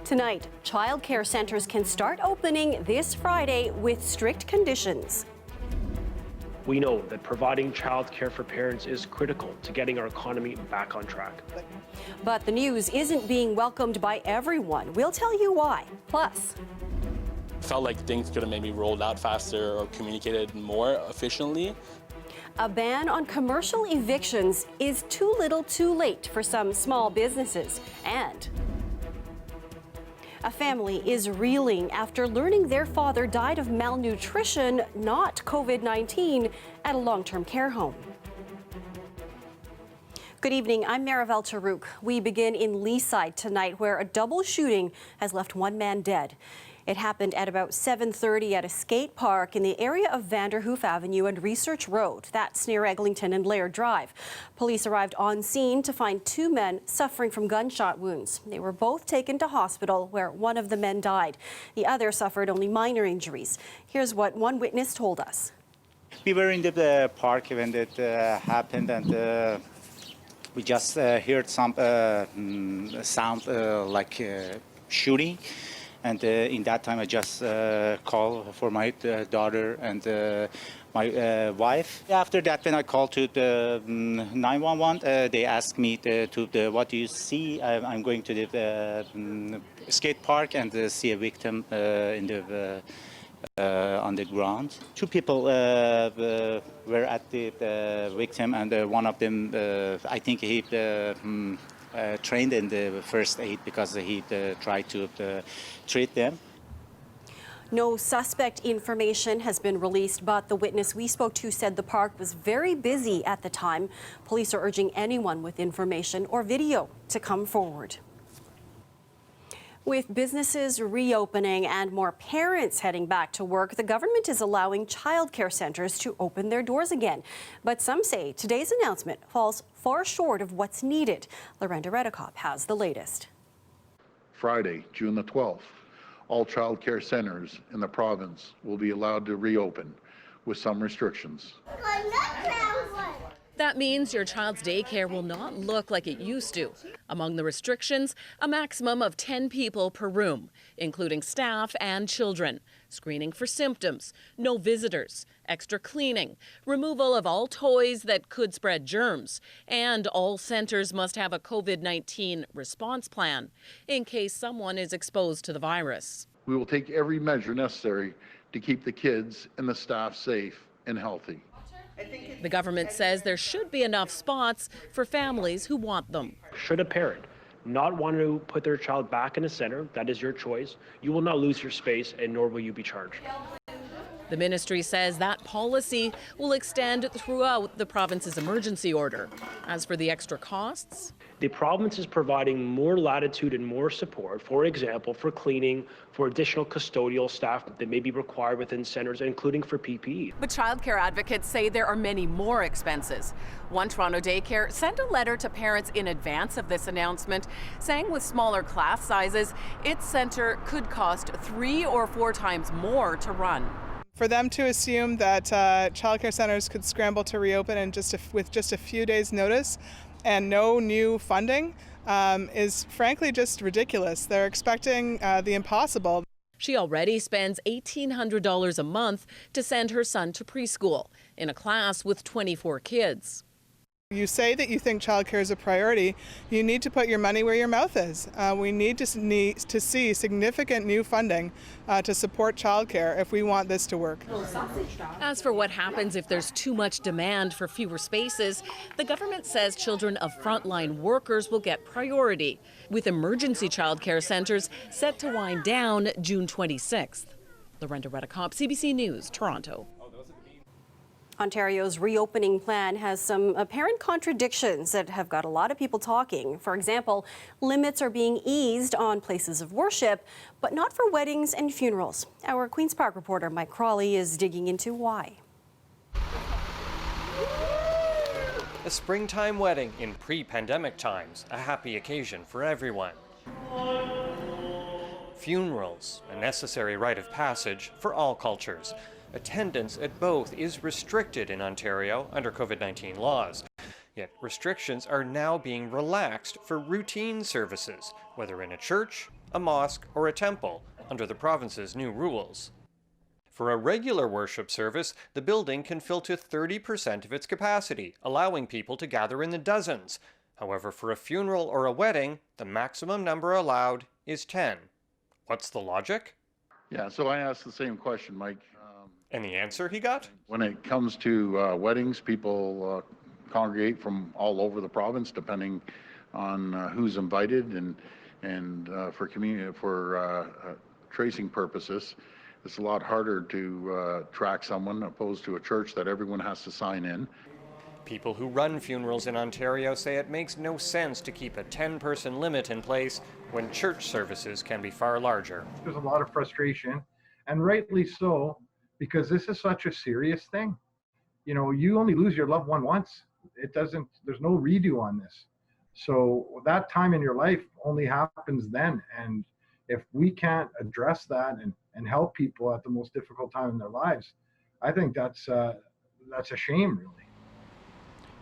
Tonight, childcare centres can start opening this Friday with strict conditions. We know that providing childcare for parents is critical to getting our economy back on track. But the news isn't being welcomed by everyone. We'll tell you why. Plus, felt like things could have maybe rolled out faster or communicated more efficiently. a ban on commercial evictions is too little too late for some small businesses. And a family is reeling after learning their father died of malnutrition, not COVID-19, at a long-term care home. Good evening, I'm Marivel Tarouk. We begin in Leaside tonight, where a double shooting has left one man dead. It happened at about 7:30 at a skate park in the area of Vanderhoof Avenue and Research Road. That's near Eglinton and Laird Drive. Police arrived on scene to find two men suffering from gunshot wounds. They were both taken to hospital, where one of the men died. The other suffered only minor injuries. Here's what one witness told us. We were in the park when it happened, and we just heard some sound like shooting. And in that time, I just called for my daughter and my wife. After that, when I called to the 911, they asked me what do you see? I'm going to the skate park and see a victim on the ground. Two people were at the victim, and one of them, I think he trained in the first aid because he tried to treat them. No suspect information has been released, but the witness we spoke to said the park was very busy at the time. Police are urging anyone with information or video to come forward. With businesses reopening and more parents heading back to work, the government is allowing childcare centres to open their doors again. But some say today's announcement falls far short of what's needed. Lorenda Redekop has the latest. Friday, June the 12th, all childcare centres in the province will be allowed to reopen with some restrictions. That means your child's daycare will not look like it used to. Among the restrictions, a maximum of 10 people per room, including staff and children, screening for symptoms, no visitors, extra cleaning, removal of all toys that could spread germs, and all centers must have a COVID-19 response plan in case someone is exposed to the virus. We will take every measure necessary to keep the kids and the staff safe and healthy. The government says there should be enough spots for families who want them. Should a parent not want to put their child back in a center, that is your choice. You will not lose your space, and nor will you be charged. The ministry says that policy will extend throughout the province's emergency order. As for the extra costs, the province is providing more latitude and more support, for example, for cleaning, for additional custodial staff that may be required within centres, including for PPE. but childcare advocates say there are many more expenses. One Toronto daycare sent a letter to parents in advance of this announcement, saying with smaller class sizes, its centre could cost 3 or 4 times more to run. For them to assume that childcare centres could scramble to reopen with just a few days' notice and no new funding is frankly just ridiculous. They're expecting the impossible. She already spends $1,800 a month to send her son to preschool in a class with 24 kids. You say that you think childcare is a priority. You need to put your money where your mouth is. We need to see significant new funding to support childcare if we want this to work. As for what happens if there's too much demand for fewer spaces, the government says children of frontline workers will get priority, with emergency childcare centres set to wind down June 26th. Lorenda Redekop, CBC News, Toronto. Ontario's reopening plan has some apparent contradictions that have got a lot of people talking. For example, limits are being eased on places of worship, but not for weddings and funerals. Our Queen's Park reporter Mike Crawley is digging into why. A springtime wedding in pre-pandemic times, a happy occasion for everyone. Funerals, a necessary rite of passage for all cultures. Attendance at both is restricted in Ontario under COVID-19 laws. Yet restrictions are now being relaxed for routine services, whether in a church, a mosque, or a temple under the province's new rules. For a regular worship service, the building can fill to 30% of its capacity, allowing people to gather in the dozens. However, for a funeral or a wedding, the maximum number allowed is 10. What's the logic? Yeah, so I asked the same question, Mike. And the answer he got? When it comes to weddings, people congregate from all over the province, depending on who's invited, and for tracing purposes, it's a lot harder to track someone opposed to a church that everyone has to sign in. People who run funerals in Ontario say it makes no sense to keep a 10-person limit in place when church services can be far larger. There's a lot of frustration, and rightly so, because this is such a serious thing. You know, you only lose your loved one once. There's no redo on this. So that time in your life only happens then. And if we can't address that and help people at the most difficult time in their lives, I think that's a shame, really.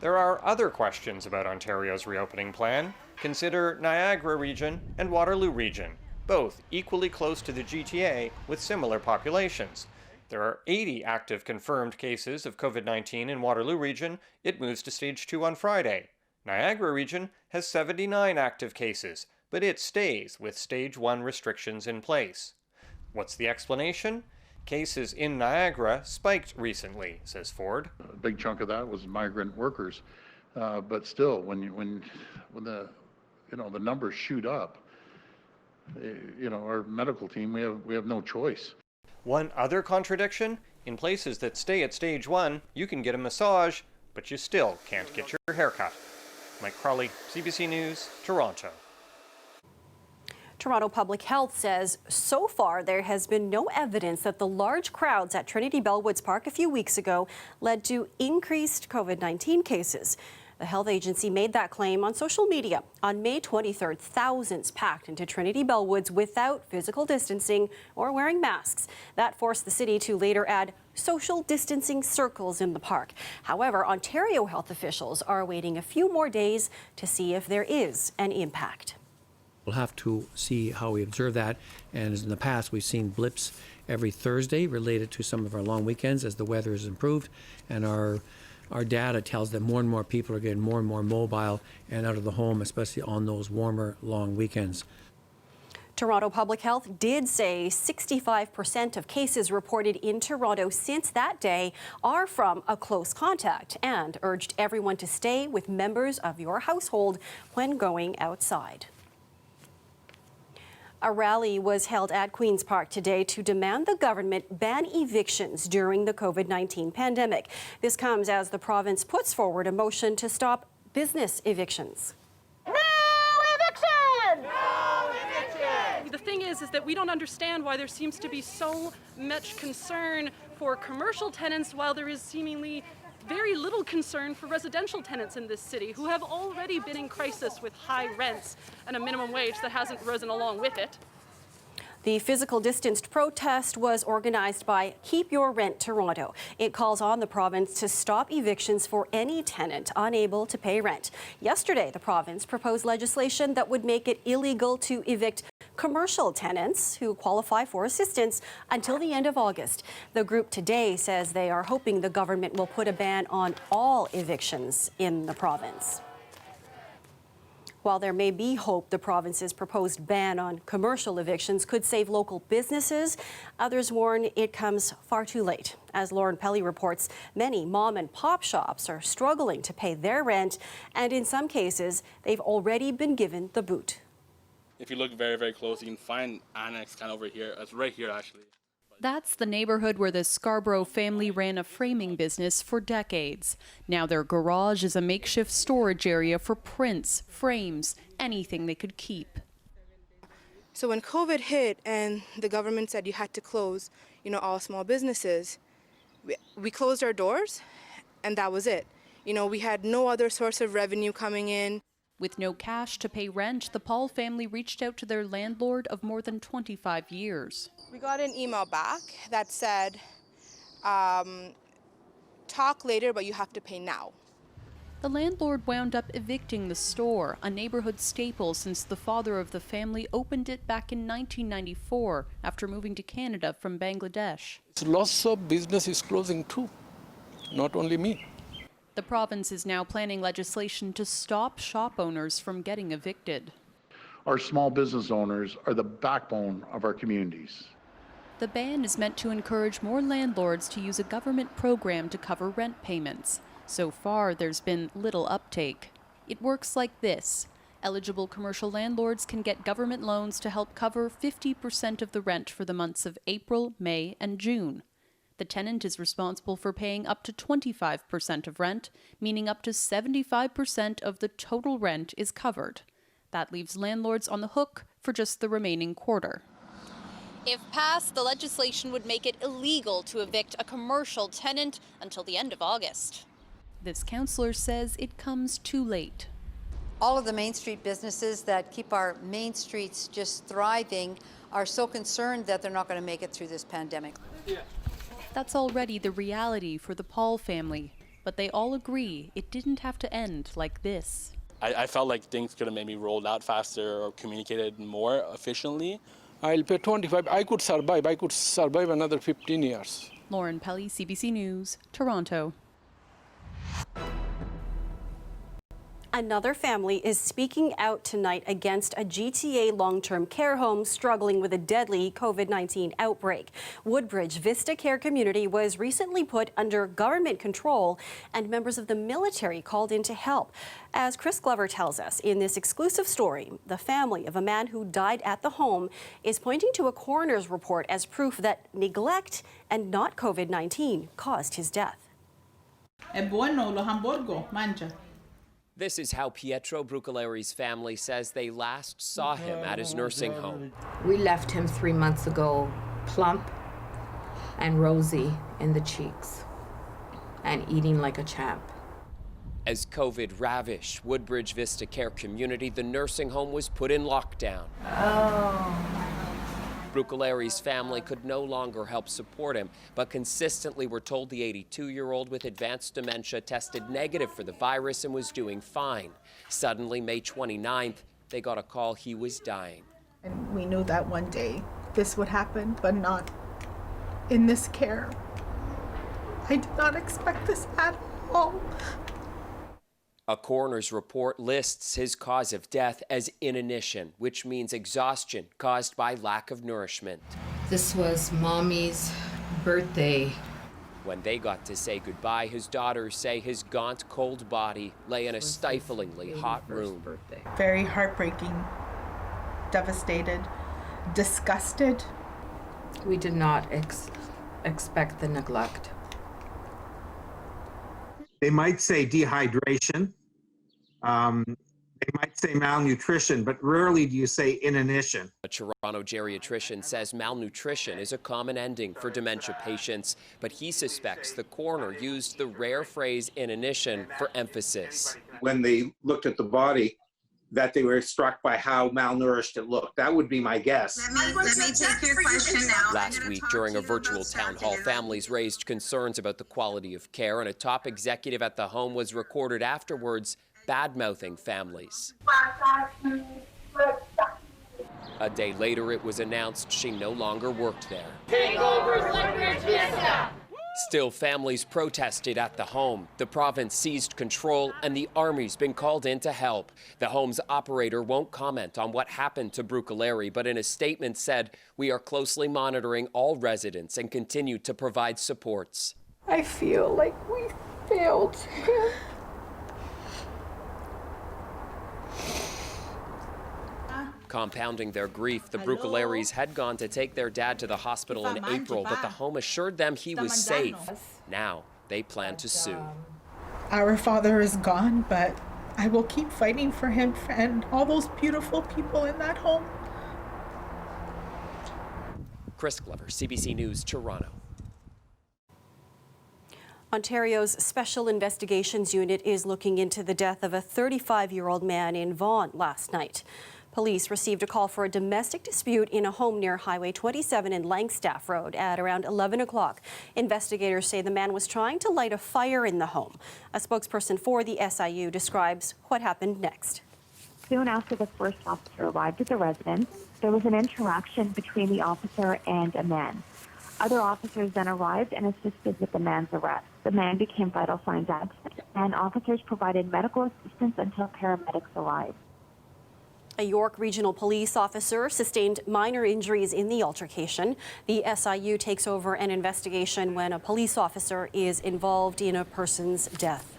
There are other questions about Ontario's reopening plan. Consider Niagara Region and Waterloo Region, both equally close to the GTA with similar populations. There are 80 active confirmed cases of COVID-19 in Waterloo Region. It moves to Stage 2 on Friday. Niagara Region has 79 active cases, but it stays with Stage 1 restrictions in place. What's the explanation? Cases in Niagara spiked recently, says Ford. A big chunk of that was migrant workers, but still, when the numbers shoot up, our medical team, we have no choice. One other contradiction: in places that stay at Stage 1, you can get a massage, but you still can't get your haircut. Mike Crawley, CBC News, Toronto. Toronto Public Health says so far there has been no evidence that the large crowds at Trinity Bellwoods Park a few weeks ago led to increased COVID-19 cases. The health agency made that claim on social media. On May 23rd, thousands packed into Trinity Bellwoods without physical distancing or wearing masks. That forced the city to later add social distancing circles in the park. However, Ontario health officials are waiting a few more days to see if there is an impact. We'll have to see how we observe that, and as in the past, we've seen blips every Thursday related to some of our long weekends as the weather has improved, and our data tells that more and more people are getting more and more mobile and out of the home, especially on those warmer, long weekends. Toronto Public Health did say 65% of cases reported in Toronto since that day are from a close contact, and urged everyone to stay with members of your household when going outside. A rally was held at Queen's Park today to demand the government ban evictions during the COVID-19 pandemic. This comes as the province puts forward a motion to stop business evictions. No eviction! No eviction! The thing is that we don't understand why there seems to be so much concern for commercial tenants while there is seemingly very little concern for residential tenants in this city who have already been in crisis with high rents and a minimum wage that hasn't risen along with it. The physical distanced protest was organized by Keep Your Rent Toronto. It calls on the province to stop evictions for any tenant unable to pay rent. Yesterday, the province proposed legislation that would make it illegal to evict commercial tenants who qualify for assistance until the end of August. The group today says they are hoping the government will put a ban on all evictions in the province. While there may be hope the province's proposed ban on commercial evictions could save local businesses, others warn it comes far too late. As Lauren Pelly reports, many mom and pop shops are struggling to pay their rent, and in some cases, they've already been given the boot. If you look very, very close, you can find Annex kind of over here. It's right here, actually. That's the neighborhood where the Scarborough family ran a framing business for decades. Now their garage is a makeshift storage area for prints, frames, anything they could keep. So when COVID hit and the government said you had to close, all small businesses, we closed our doors and that was it. We had no other source of revenue coming in. With no cash to pay rent, the Paul family reached out to their landlord of more than 25 years. We got an email back that said, talk later, but you have to pay now. The landlord wound up evicting the store, a neighborhood staple since the father of the family opened it back in 1994 after moving to Canada from Bangladesh. Lots of business is closing too, not only me. The province is now planning legislation to stop shop owners from getting evicted. Our small business owners are the backbone of our communities. The ban is meant to encourage more landlords to use a government program to cover rent payments. So far, there's been little uptake. It works like this. Eligible commercial landlords can get government loans to help cover 50% of the rent for the months of April, May, and June. The tenant is responsible for paying up to 25% of rent, meaning up to 75% of the total rent is covered. That leaves landlords on the hook for just the remaining quarter. If passed, the legislation would make it illegal to evict a commercial tenant until the end of August. This councillor says it comes too late. All of the Main Street businesses that keep our main streets just thriving are so concerned that they're not going to make it through this pandemic. That's already the reality for the Paul family, but they all agree it didn't have to end like this. I felt like things could have maybe rolled out faster or communicated more efficiently. I'll pay 25. I could survive another 15 years. Lauren Pelly, CBC News, Toronto. Another family is speaking out tonight against a GTA long-term care home struggling with a deadly COVID-19 outbreak. Woodbridge Vista Care Community was recently put under government control, and members of the military called in to help. As Chris Glover tells us in this exclusive story, the family of a man who died at the home is pointing to a coroner's report as proof that neglect and not COVID-19 caused his death. This is how Pietro Brucoleri's family says they last saw him at his nursing home. We left him 3 months ago, plump and rosy in the cheeks and eating like a champ. As COVID ravished Woodbridge Vista Care Community, the nursing home was put in lockdown. Brucoleri's family could no longer help support him, but consistently were told the 82-year-old with advanced dementia tested negative for the virus and was doing fine. Suddenly, May 29th, they got a call he was dying. And we knew that one day this would happen, but not in this care. I did not expect this at all. A coroner's report lists his cause of death as inanition, which means exhaustion caused by lack of nourishment. This was Mommy's birthday. When they got to say goodbye, his daughters say his gaunt, cold body lay in a stiflingly hot room. Very heartbreaking, devastated, disgusted. We did not expect the neglect. They might say dehydration. They might say malnutrition, but rarely do you say inanition. A Toronto geriatrician says malnutrition is a common ending for dementia patients, but he suspects the coroner used the rare phrase inanition for emphasis. When they looked at the body, that they were struck by how malnourished it looked. That would be my guess. Let me take your question now. Last week, during a virtual town hall, families raised concerns about the quality of care, and a top executive at the home was recorded afterwards bad-mouthing families. A day later, it was announced she no longer worked there. Take over Woodbridge Vista! Still, families protested at the home. The province seized control, and the army's been called in to help. The home's operator won't comment on what happened to Brucoleri, but in a statement said, "We are closely monitoring all residents and continue to provide supports." I feel like we failed him. Compounding their grief, the Brucoleris had gone to take their dad to the hospital in April, but the home assured them he was safe. Now, they plan to sue. Our father is gone, but I will keep fighting for him and all those beautiful people in that home. Chris Glover, CBC News, Toronto. Ontario's Special Investigations Unit is looking into the death of a 35-year-old man in Vaughan last night. Police received a call for a domestic dispute in a home near Highway 27 in Langstaff Road at around 11 o'clock. Investigators say the man was trying to light a fire in the home. A spokesperson for the SIU describes what happened next. Soon after the first officer arrived at the residence, there was an interaction between the officer and a man. Other officers then arrived and assisted with the man's arrest. The man became vital signs absent, and officers provided medical assistance until paramedics arrived. A York Regional Police officer sustained minor injuries in the altercation. The SIU takes over an investigation when a police officer is involved in a person's death.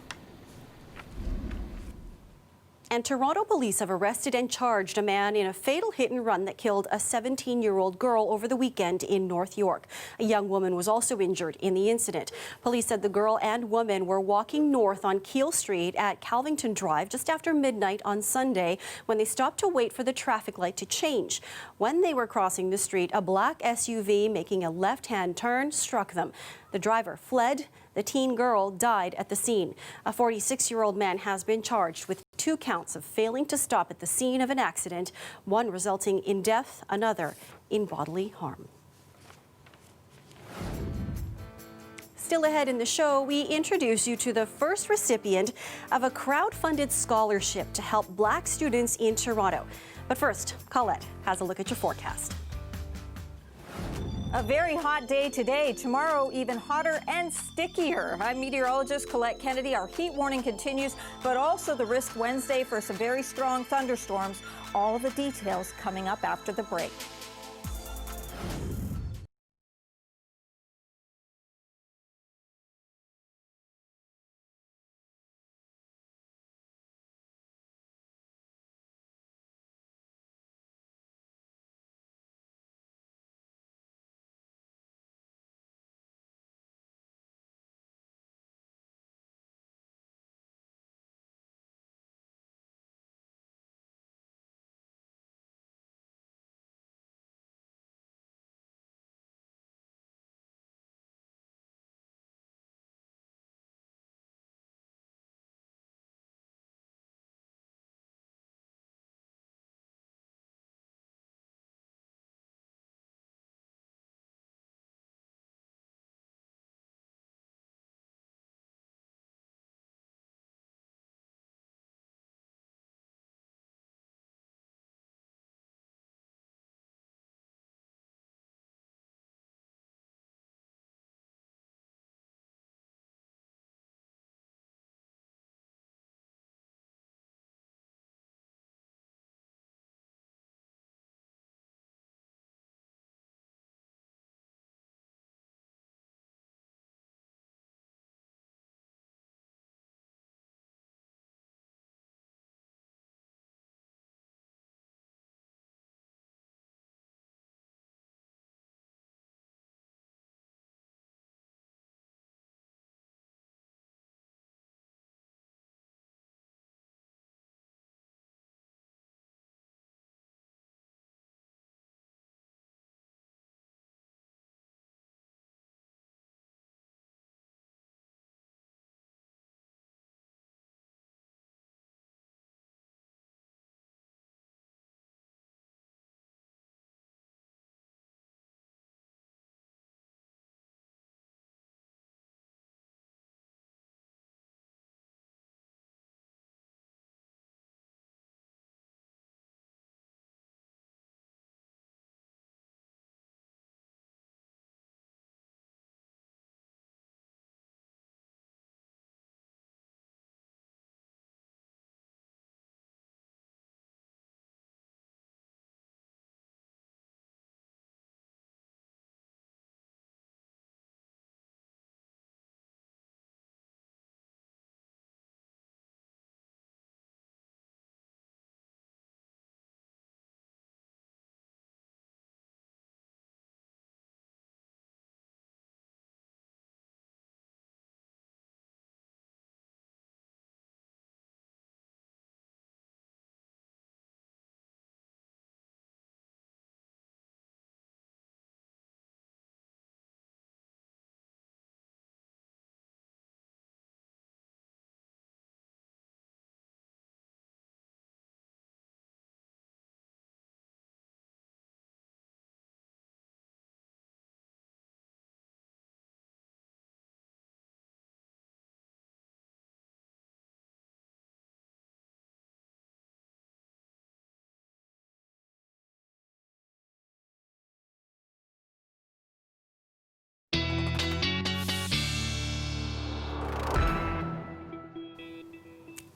And Toronto police have arrested and charged a man in a fatal hit and run that killed a 17-year-old girl over the weekend in North York. A young woman was also injured in the incident. Police said the girl and woman were walking north on Keele Street at Calvington Drive just after midnight on Sunday when they stopped to wait for the traffic light to change. When they were crossing the street, a black SUV making a left-hand turn struck them. The driver fled. The teen girl died at the scene. A 46-year-old man has been charged with 2 counts of failing to stop at the scene of an accident, one resulting in death, another in bodily harm. Still ahead in the show, we introduce you to the first recipient of a crowd-funded scholarship to help Black students in Toronto. But first, Colette has a look at your forecast. A very hot day today. Tomorrow, even hotter and stickier. I'm meteorologist Colette Kennedy. Our heat warning continues, but also the risk Wednesday for some very strong thunderstorms. All of the details coming up after the break.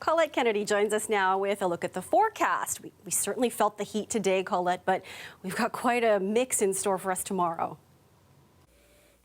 Colette Kennedy joins us now with a look at the forecast. We certainly felt the heat today, Colette, but we've got quite a mix in store for us tomorrow.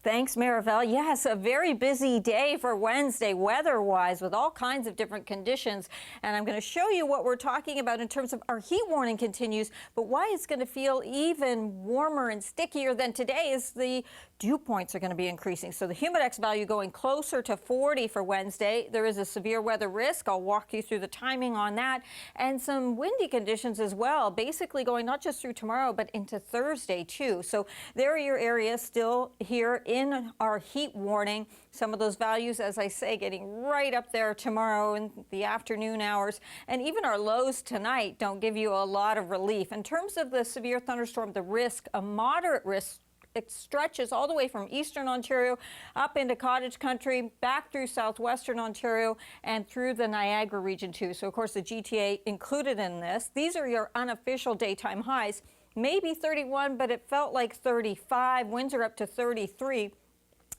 Thanks, Marivelle. Yes, a very busy day for Wednesday weather-wise with all kinds of different conditions. And I'm going to show you what we're talking about in terms of our heat warning continues, but why it's going to feel even warmer and stickier than today is the dew points are going to be increasing. So the humidex value going closer to 40 for Wednesday. There is a severe weather risk. I'll walk you through the timing on that. And some windy conditions as well, basically going not just through tomorrow, but into Thursday too. So there are your areas still here in our heat warning. Some of those values, as I say, getting right up there tomorrow in the afternoon hours. And even our lows tonight don't give you a lot of relief. In terms of the severe thunderstorm, the risk, a moderate risk, it stretches all the way from eastern Ontario up into cottage country, back through southwestern Ontario, and through the Niagara region too. So, of course, the GTA included in this. These are your unofficial daytime highs. Maybe 31, but it felt like 35. Winds are up to 33.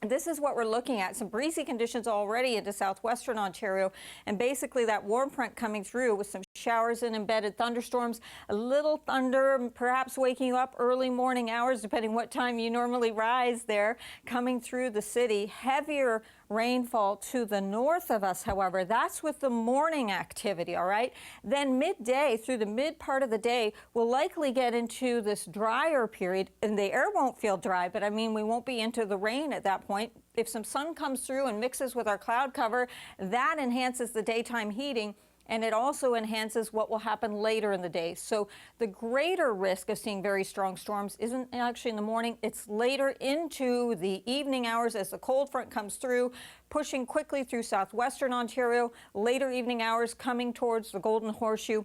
This is what we're looking at, some breezy conditions already into southwestern Ontario, and basically that warm front coming through with some showers and embedded thunderstorms, a little thunder, perhaps waking you up early morning hours, depending what time you normally rise there, coming through the city. Heavier rainfall to the north of us, however, that's with the morning activity, all right? Then midday through the mid part of the day, we'll likely get into this drier period, and the air won't feel dry, but I mean, we won't be into the rain at that point. If some sun comes through and mixes with our cloud cover, that enhances the daytime heating, and it also enhances what will happen later in the day. So the greater risk of seeing very strong storms isn't actually in the morning, it's later into the evening hours as the cold front comes through, pushing quickly through southwestern Ontario, later evening hours coming towards the Golden Horseshoe.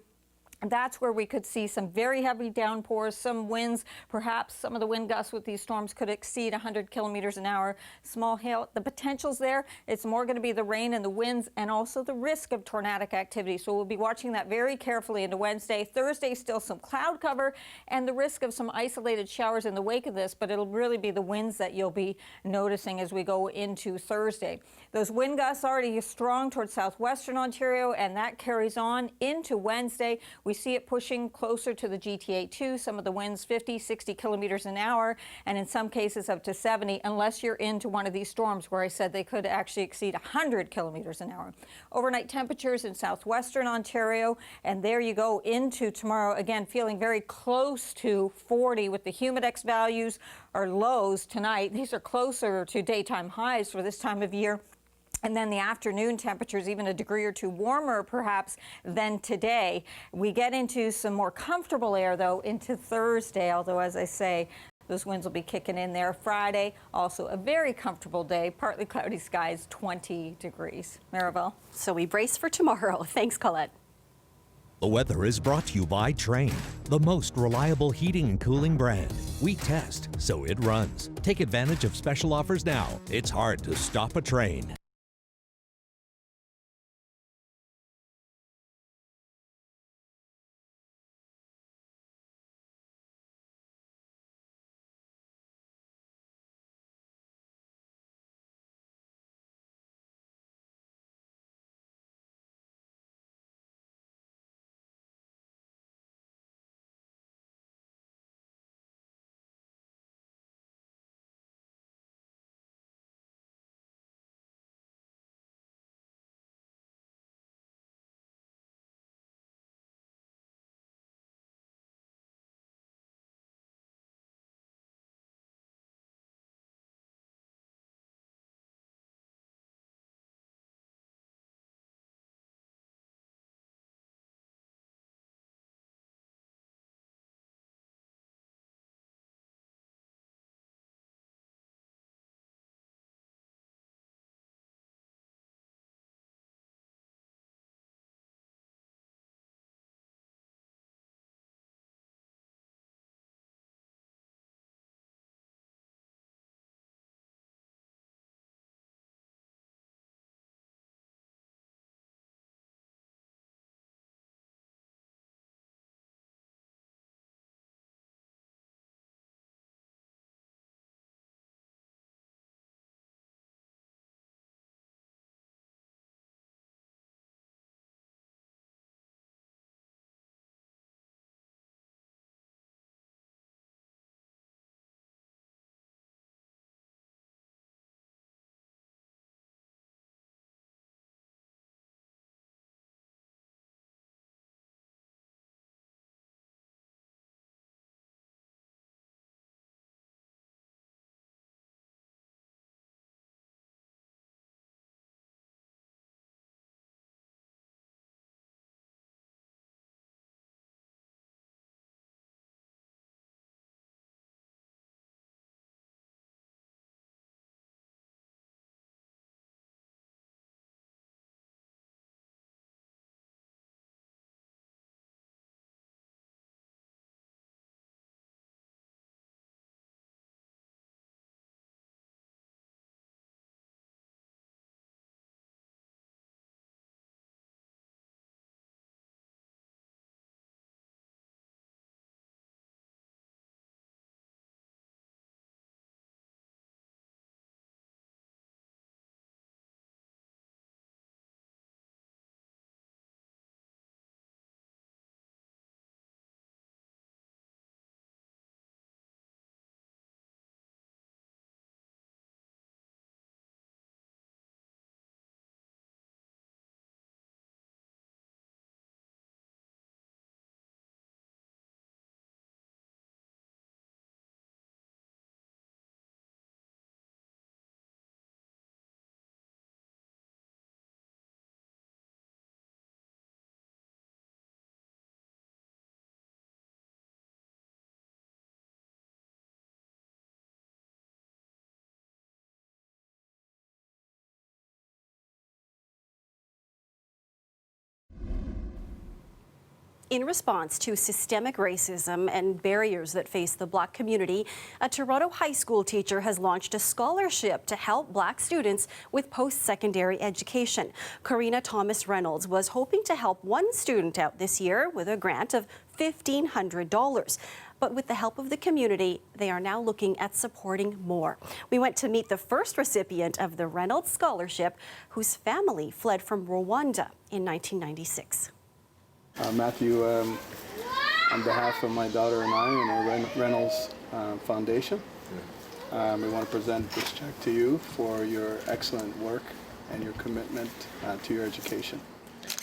That's where we could see some very heavy downpours, some winds, perhaps some of the wind gusts with these storms could exceed 100 kilometers an hour. Small hail, the potential's there. It's more going to be the rain and the winds and also the risk of tornadic activity. So we'll be watching that very carefully into Wednesday. Thursday, still some cloud cover and the risk of some isolated showers in the wake of this, but it'll really be the winds that you'll be noticing as we go into Thursday. Those wind gusts already strong towards southwestern Ontario, and that carries on into Wednesday. We see it pushing closer to the GTA too. Some of the winds 50, 60 kilometers an hour, and in some cases up to 70, unless you're into one of these storms where I said they could actually exceed 100 kilometers an hour. Overnight temperatures in southwestern Ontario, and there you go into tomorrow, again, feeling very close to 40 with the humidex values or lows tonight. These are closer to daytime highs for this time of year. And then the afternoon temperatures even a degree or two warmer perhaps than today. We get into some more comfortable air though into Thursday, although as I say, those winds will be kicking in there. Friday, also a very comfortable day, partly cloudy skies, 20 degrees. Marivelle. So we brace for tomorrow. Thanks, Colette. The weather is brought to you by Trane, the most reliable heating and cooling brand. We test, so it runs. Take advantage of special offers now. It's hard to stop a Trane. In response to systemic racism and barriers that face the Black community, a Toronto high school teacher has launched a scholarship to help Black students with post-secondary education. Karina Thomas Reynolds was hoping to help one student out this year with a grant of $1,500. But with the help of the community, they are now looking at supporting more. We went to meet the first recipient of the Reynolds Scholarship, whose family fled from Rwanda in 1996. Matthew, on behalf of my daughter and I and the Reynolds Foundation, we want to present this check to you for your excellent work and your commitment to your education.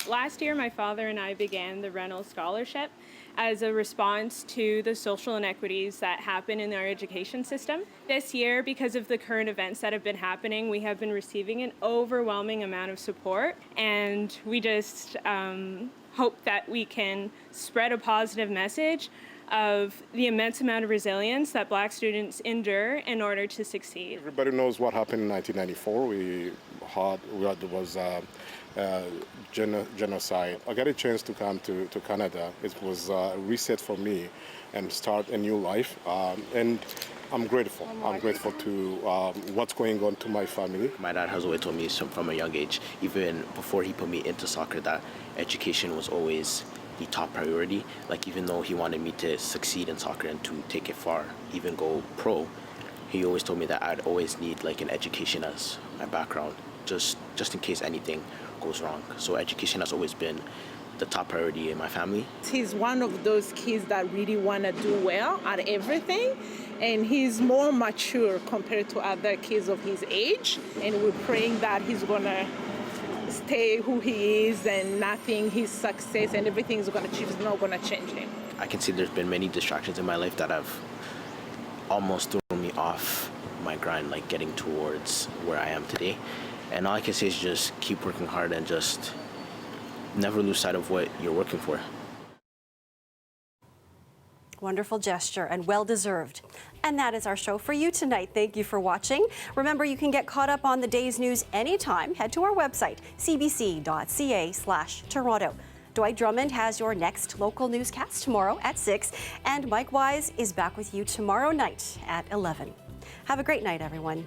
Last year, my father and I began the Reynolds Scholarship as a response to the social inequities that happen in our education system. This year, because of the current events that have been happening, we have been receiving an overwhelming amount of support, and we just hope that we can spread a positive message of the immense amount of resilience that Black students endure in order to succeed. Everybody knows what happened in 1994. There was genocide. I got a chance to come to Canada. It was a reset for me and start a new life. And I'm grateful. I'm grateful to what's going on to my family. My dad has always told me from a young age, even before he put me into soccer, that education was always the top priority. Like, even though he wanted me to succeed in soccer and to take it far, even go pro, he always told me that I'd always need like an education as my background, just in case anything goes wrong. So education has always been the top priority in my family. He's one of those kids that really want to do well at everything, and he's more mature compared to other kids of his age, and we're praying that he's gonna stay who he is and nothing, his success and everything is not gonna change him. I can see there's been many distractions in my life that have almost thrown me off my grind, like getting towards where I am today. And all I can say is just keep working hard and just never lose sight of what you're working for. Wonderful gesture and well-deserved. And that is our show for you tonight. Thank you for watching. Remember, you can get caught up on the day's news anytime. Head to our website, cbc.ca/Toronto. Dwight Drummond has your next local newscast tomorrow at 6, and Mike Wise is back with you tomorrow night at 11. Have a great night, everyone.